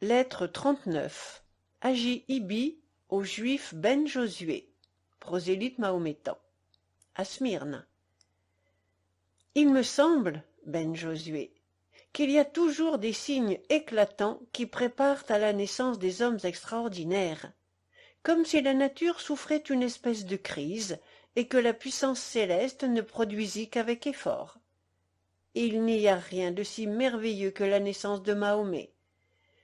Lettre 39. Hagi Ibi au juif Ben Josué, prosélyte mahométan. À Smyrne. Il me semble, Ben Josué, qu'il y a toujours des signes éclatants qui préparent à la naissance des hommes extraordinaires, comme si la nature souffrait une espèce de crise et que la puissance céleste ne produisit qu'avec effort. Il n'y a rien de si merveilleux que la naissance de Mahomet.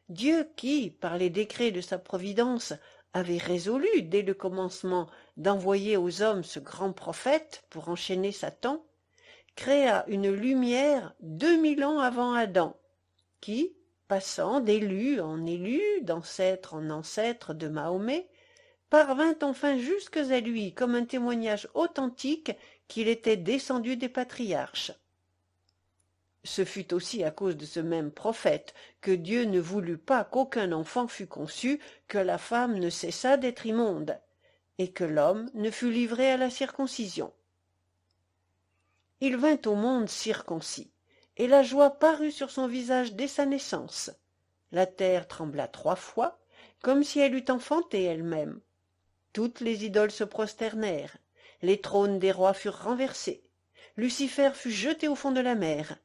Dieu qui, par les décrets de sa providence, avait résolu dès le commencement d'envoyer aux hommes ce grand prophète pour enchaîner Satan, créa une lumière 2000 ans avant Adam, qui, passant d'élu en élu, d'ancêtre en ancêtre de Mahomet, parvint enfin jusque à lui comme un témoignage authentique qu'il était descendu des patriarches. Ce fut aussi à cause de ce même prophète que Dieu ne voulut pas qu'aucun enfant fût conçu, que la femme ne cessât d'être immonde, et que l'homme ne fût livré à la circoncision. Il vint au monde circoncis, et la joie parut sur son visage dès sa naissance. La terre trembla 3 fois, comme si elle eût enfanté elle-même. Toutes les idoles se prosternèrent, les trônes des rois furent renversés, Lucifer fut jeté au fond de la mer,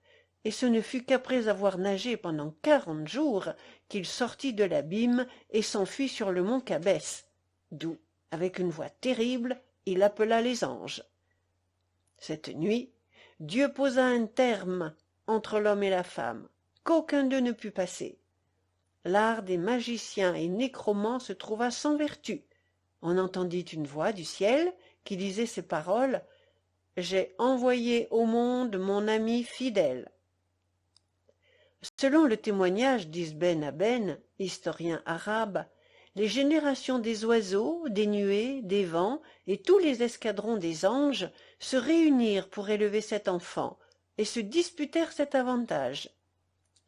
et ce ne fut qu'après avoir nagé pendant 40 jours qu'il sortit de l'abîme et s'enfuit sur le mont Cabès, d'où, avec une voix terrible, il appela les anges. Cette nuit, Dieu posa un terme entre l'homme et la femme, qu'aucun d'eux ne put passer. L'art des magiciens et nécromants se trouva sans vertu. On entendit une voix du ciel qui disait ces paroles: « J'ai envoyé au monde mon ami fidèle. » Selon le témoignage d'Isben Aben, historien arabe, les générations des oiseaux, des nuées, des vents et tous les escadrons des anges se réunirent pour élever cet enfant et se disputèrent cet avantage.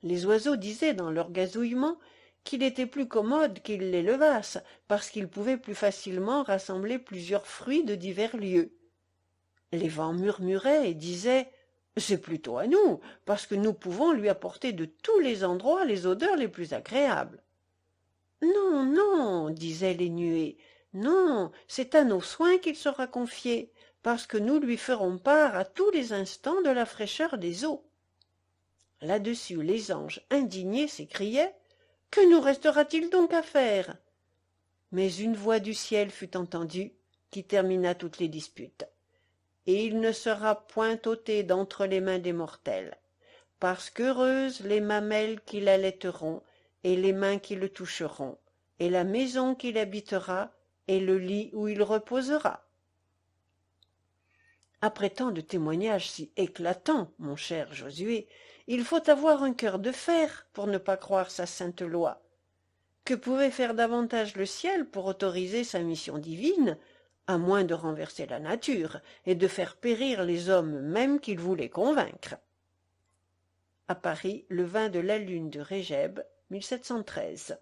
Les oiseaux disaient dans leur gazouillement qu'il était plus commode qu'ils l'élevassent parce qu'ils pouvaient plus facilement rassembler plusieurs fruits de divers lieux. Les vents murmuraient et disaient: c'est plutôt à nous, parce que nous pouvons lui apporter de tous les endroits les odeurs les plus agréables. Non, non, disaient les nuées, non, c'est à nos soins qu'il sera confié, parce que nous lui ferons part à tous les instants de la fraîcheur des eaux. Là-dessus les anges indignés s'écriaient: que nous restera-t-il donc à faire? Mais une voix du ciel fut entendue qui termina toutes les disputes. Et il ne sera point ôté d'entre les mains des mortels, parce qu'heureuses les mamelles qui l'allaiteront, et les mains qui le toucheront, et la maison qu'il habitera, et le lit où il reposera. Après tant de témoignages si éclatants, mon cher Josué, il faut avoir un cœur de fer pour ne pas croire sa sainte loi. Que pouvait faire davantage le ciel pour autoriser sa mission divine, à moins de renverser la nature et de faire périr les hommes mêmes qu'il voulait convaincre? À Paris, le 20 de la lune de Régeb, 1713.